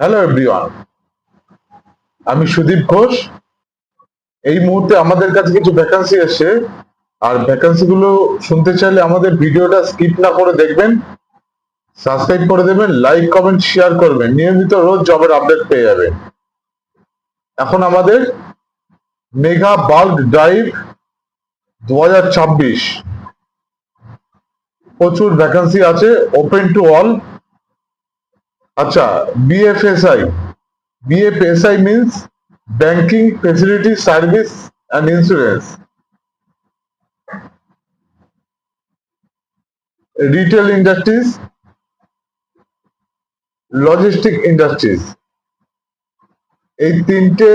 Hello everyone, আমি সুদীপ ঘোষ। এই মুহূর্তে আমাদের কাছে কিছু ভ্যাকান্সি এসছে, আর ভ্যাকান্সি গুলো শুনতে চাইলে আমাদের ভিডিওটা স্কিপ না করে দেখবেন, সাবস্ক্রাইব করে দেবেন, লাইক কমেন্ট শেয়ার করবেন, নিয়মিত রোজ জবের আপডেট পেয়ে যাবেন। এখন আমাদের মেগা বাল্ক ড্রাইভ 2026 প্রচুর ভ্যাকান্সি আছে, ওপেন টু অল। আচ্ছা, বিএফএসআই। BFSI means Banking Facility Service and Insurance. Retail Industries, Logistic Industries. এই তিনটে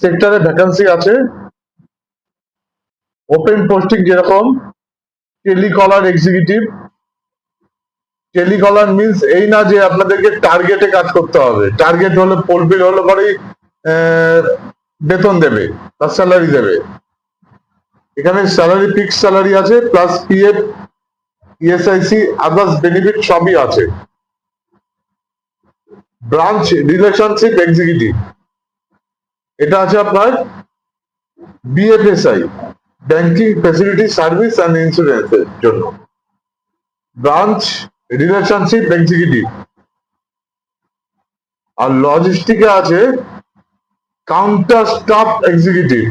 সেক্টরে ভ্যাকান্সি আছে। ওপেন পোস্টিং যেরকম টেলিকলার এক্সিকিউটিভ। টেলিকলার মিন্স এই না যে আপনাদেরকে টার্গেটে কাজ করতে হবে। টার্গেট হলে পোলফিল হলে পরেই বেতন দেবে, তার স্যালারি দেবে। এখানে স্যালারি ফিক্স স্যালারি আছে, plus PF, ESIC, others benefit সবই আছে। ব্রাঞ্চ রিলেশনশিপ এক্সিকিউটিভ, এটা আছে আপনার BFSI, banking facility service and insurance এর জন্য। Branch relationship executive. আর লজিস্টিকে আছে counter staff executive,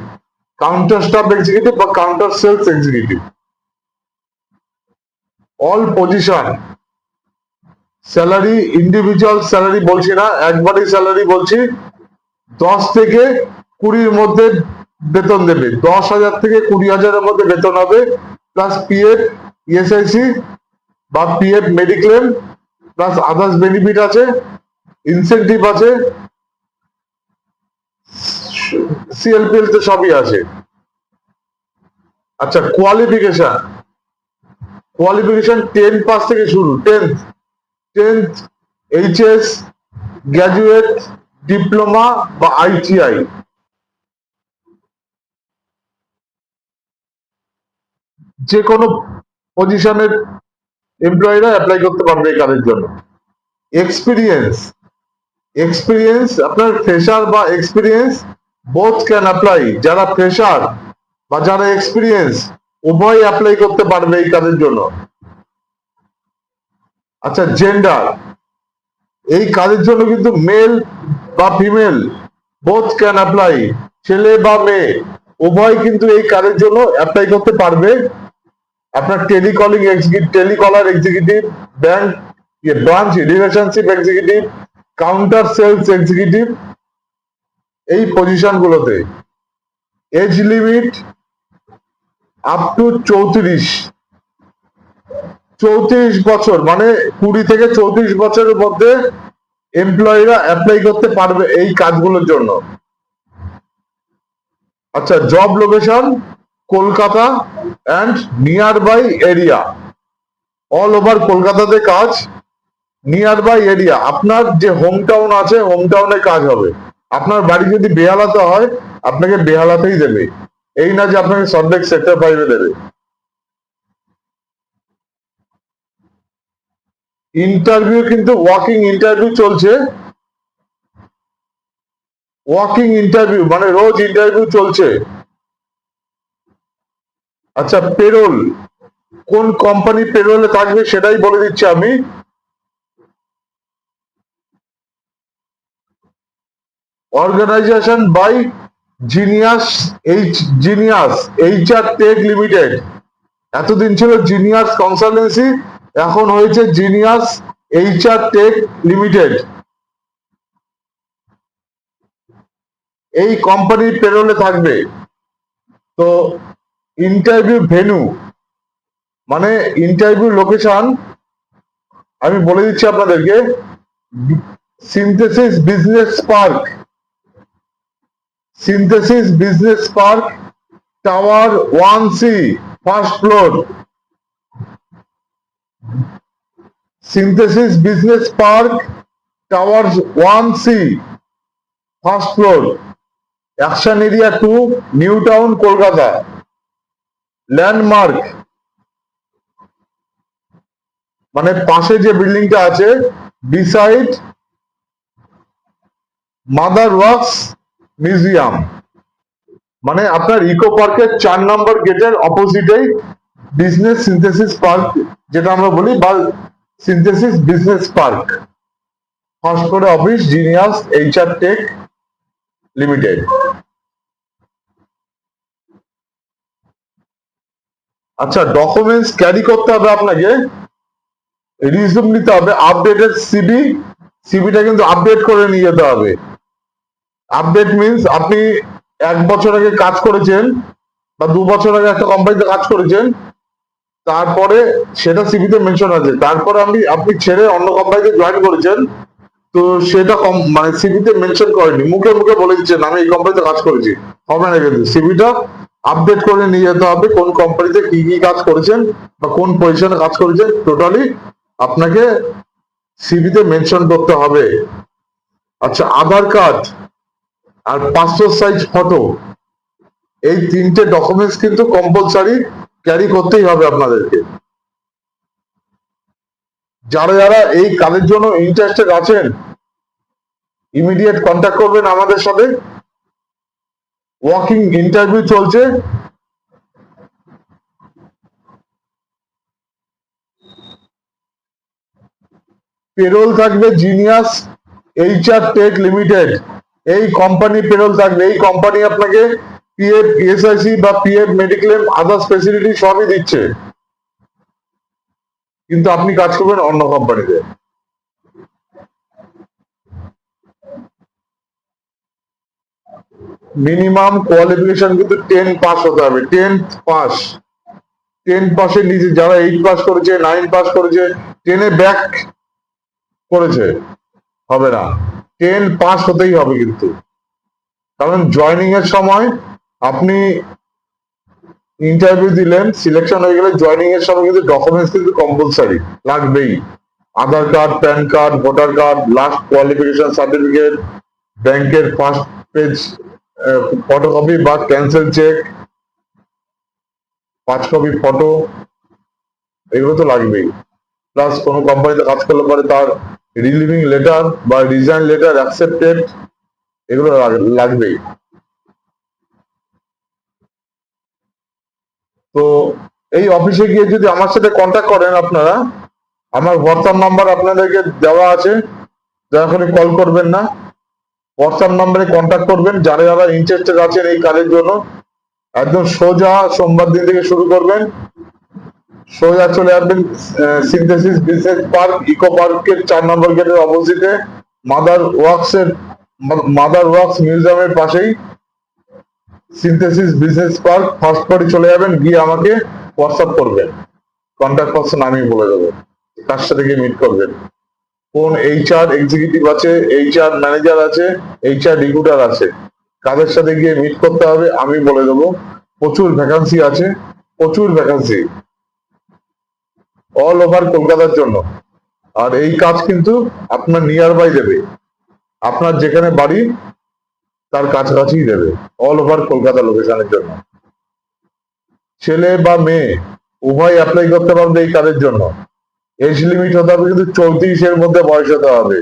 counter staff executive বা counter sales executive. All position salary, individual salary বলছি না, একবারই স্যালারি বলছি। 10 থেকে 20-র মধ্যে বেতন দেবে। 10,000 থেকে 20,000-এর মধ্যে বেতন হবে, প্লাস পিএফ, ইএসআইসি বা PF mediclaim, plus others benefit আছে, ইনসেন্টিভ আছে, সিএলপিএল তে সবই আছে। আচ্ছা, কোয়ালিফিকেশন। কোয়ালিফিকেশন 10 পাস থেকে শুরু। 10th এইচএস, গ্র্যাজুয়েট, ডিপ্লোমা বা আইটিআই। যে কোনো পজিশনের এমপ্লয়িরা অ্যাপ্লাই করতে পারবে এই কাজের জন্য। এক্সপিরিয়েন্স, এক্সপিরিয়েন্স আপনার ফ্রেশার বা এক্সপিরিয়েন্স বোথ ক্যান অ্যাপ্লাই। যারা ফ্রেশার বা যারা এক্সপিরিয়েন্স উভয় অ্যাপ্লাই করতে পারবে এই কাজের জন্য। আচ্ছা, জেন্ডার। এই কাজের জন্য কিন্তু মেল বা ফিমেল বোথ ক্যান অ্যাপ্লাই। ছেলে বা মেয়ে উভয় কিন্তু এই কাজের জন্য অ্যাপ্লাই করতে পারবে। আপনার telecaller executive, branch relationship executive, counter sales executive, এই পজিশন গুলোতে। এজ লিমিট আপ টু 34 বছর, মানে 20 থেকে 34 বছরের মধ্যে এমপ্লয়িরা অ্যাপ্লাই করতে পারবে এই কাজগুলোর জন্য। আচ্ছা, job location Kolkata and near by area. All over কলকাতাতে কাজ, নিয়ার বাই এরিয়া। আপনার যে হোম টাউন আছে, হোম টাউনে কাজ হবে। আপনার বাড়ি যদি বেহালাতে হয়, আপনাকে বেহালাতেই দেবে, এই না যে আপনাকে সল্টলেক সেক্টর 5-এ দেবে। ইন্টারভিউ কিন্তু ওয়াকিং ইন্টারভিউ চলছে। ওয়াকিং ইন্টারভিউ মানে রোজ ইন্টারভিউ চলছে। আচ্ছা, পেরোল, কোন কোম্পানি পেরোলে থাকবে সেটাই বলে দিচ্ছি আমি। Organisation by Genius HR Tech Limited. এতদিন ছিল জিনিয়াস কনসালটেন্সি, এখন হয়েছে জিনিয়াস এইচআর টেক লিমিটেড। এই কোম্পানির পেরোলে থাকবে। তো ইন্টারভিউ ভেনু মানে ইন্টারভিউ লোকেশন আমি বলে দিচ্ছি আপনাদেরকে। Synthesis Business park, synthesis Business park, tower 1C, first floor. Synthesis Business park, tower 1C, first floor, action area 2, new town, Kolkata. Landmark, মানে পাশে যে বিল্ডিংটা আছে বিসাইড মাদার ওয়ার্কস মিউজিয়াম, মানে আপনার ইকো পার্কের 4 নম্বর গেটের অপোজিটেই বিজনেস সিনথেসিস পার্ক, যেটা আমরা বলি, বা সিনথেসিস বিজনেস পার্ক, ফার্স্ট ফ্লোরে office, Genius HR Tech Limited. আচ্ছা, ডকুমেন্টস ক্যারি করতে হবে আপনাকে, রিজিউম নিতে হবে, আপডেটেড সিবি, সিবিটা কিন্তু আপডেট করে নিয়ে যেতে হবে। আপডেট মিনস আপনি 1 বছর আগে কাজ করেছেন বা 2 বছর আগে একটা কোম্পানিতে কাজ করেছেন, তারপরে সেটা সিভিতে মেনশন আছে, তারপরে আপনি ছেড়ে অন্য কোম্পানিতে জয়েন করেছেন, তো সেটা মানে সিভিতে মেনশন করেনি, মুখে মুখে বলে দিচ্ছেন আমি এই কোম্পানিতে কাজ করেছি, হবে না। কিন্তু সিভিটা আপডেট করে নিয়ে যেতে হবে, কোন কোম্পানিতে কি কি কাজ করেছেন বা কোন পজিশনে কাজ করেছেন, টোটালি আপনাকে সিভিতে মেনশন করতে হবে। আচ্ছা, আধার কার্ড আর পাসপোর্ট সাইজ ফটো, এই 3টে ডকুমেন্টস কিন্তু কম্পালসারি ক্যারি করতেই হবে আপনাদেরকে। যারা যারা এই কাজের জন্য ইন্টারেস্টেড আছেন, ইমিডিয়েট কন্ট্যাক্ট করবেন আমাদের সাথে। ওয়াকিং ইন্টারভিউ চলছে। পেরোল থাকবে জিনিয়াস এইচআর টেক লিমিটেড, এই কোম্পানি পেরোল থাকবে। এই কোম্পানি আপনাকে পিএফ, ইএসআইসি বা পিএফ, মেডিক্লেম, আদার্স ফেসিলিটি সবই দিচ্ছে, কিন্তু আপনি কাজ করবেন অন্য কোম্পানিতে। মিনিমাম কোয়ালিফিকেশন কিন্তু 10 পাস হতে হবে, 10th পাস। 10 পাসের নিচে যারা 8 পাস করেছে, 9 পাস করেছে, 10-এ ব্যাক করেছে, হবে না। 10 পাস হতেই হবে কিন্তু, কারণ জয়নিং এর সময় আপনি ইন্টারভিউ দিলেন, সিলেকশন হয়ে গেলে জয়নিং এর সময় কিন্তু ডকুমেন্টস কিন্তু কম্পালসারি লাগবেই। Aadhaar card, PAN card, voter card, last qualification certificate, ব্যাংকের ফার্স্ট পেজ ফটোকপি বা ক্যান্সেল চেক, 5 কপি ফটো, এগুলো তো লাগবেই। প্লাস কোনো কোম্পানিতে কাজ করলে পরে তার রিলিভিং লেটার বা রিজাইন লেটার অ্যাকসেপ্টেড, এগুলো লাগবেই। তো এই অফিসে গিয়ে যদি আমার সাথে কন্ট্যাক্ট করেন আপনারা, আমার হোয়াটসঅ্যাপ নাম্বার আপনাদেরকে দেওয়া আছে, দয়া করে কল করবেন না, হোয়াটসঅ্যাপ নাম্বারে কন্ট্যাক্ট করবেন। যারা যারা ইন্টারেস্টেড আছেন এই কাজের জন্য, একদম সোজা সোমবার দিন থেকে শুরু করবেন, সোজা চলে আসবেন সিনথেসিস বিজনেস পার্ক, ইকো পার্কের 4 নম্বর গেটের অপোজিটে, মাদার ওয়ার্কস মিউজিয়ামের পাশেই সিনথেসিস বিজনেস পার্ক, ফার্স্ট ফ্লোরে চলে যাবেন, গিয়ে আমাকে হোয়াটসঅ্যাপ করবেন, কন্ট্যাক্ট পারসন আমি বলে দেবো কার সাথে গিয়ে মিট করবেন, কোন এইচআর এক্সিকিউটিভ আছে, এইচআর ম্যানেজার আছে, এইচআর রিক্রুটার আছে, কাদের সাথে গিয়ে মিট করতে হবে আমি বলে দেবো। প্রচুর ভ্যাকান্সি আছে, প্রচুর ভ্যাকান্সি অল ওভার কলকাতার জন্য। আর এই কাজ কিন্তু আপনার নিয়ার বাই দেবে, আপনার যেখানে বাড়ি তার কাছাকাছি দেবে, অল ওভার কলকাতা লোকেশনের জন্য। ছেলে বা মেয়ে উভয় অ্যাপ্লাই করতে পারবে এই কাজের জন্য। এজ লিমিট হতে হবে কিন্তু 34-এর মধ্যে বয়স হতে হবে,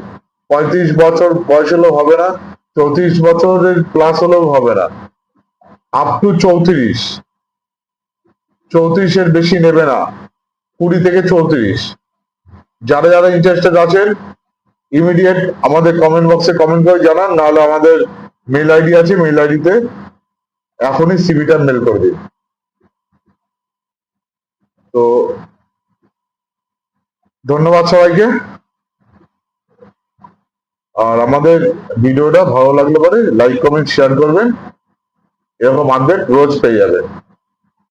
35 বছর বয়স হলেও হবে না, 34 বছরের প্লাস হলেও হবে না, আপ টু 34, 34-এর বেশি নেবে না, 20 থেকে 34। যারা যারা ইন্টারেস্টেড আছেন ইমিডিয়েট আমাদের কমেন্ট বক্সে কমেন্ট করে জানান, নাহলে আমাদের মেল আইডি আছে, মেল আইডিতে এখনই সিভিটা মেল করে দিন। তো ধন্যবাদ সবাইকে, আর আমাদের ভিডিওটা ভালো লাগলে পরে লাইক, কমেন্ট, শেয়ার করবেন, এরকম আপডেট রোজ পেয়ে যাবেন।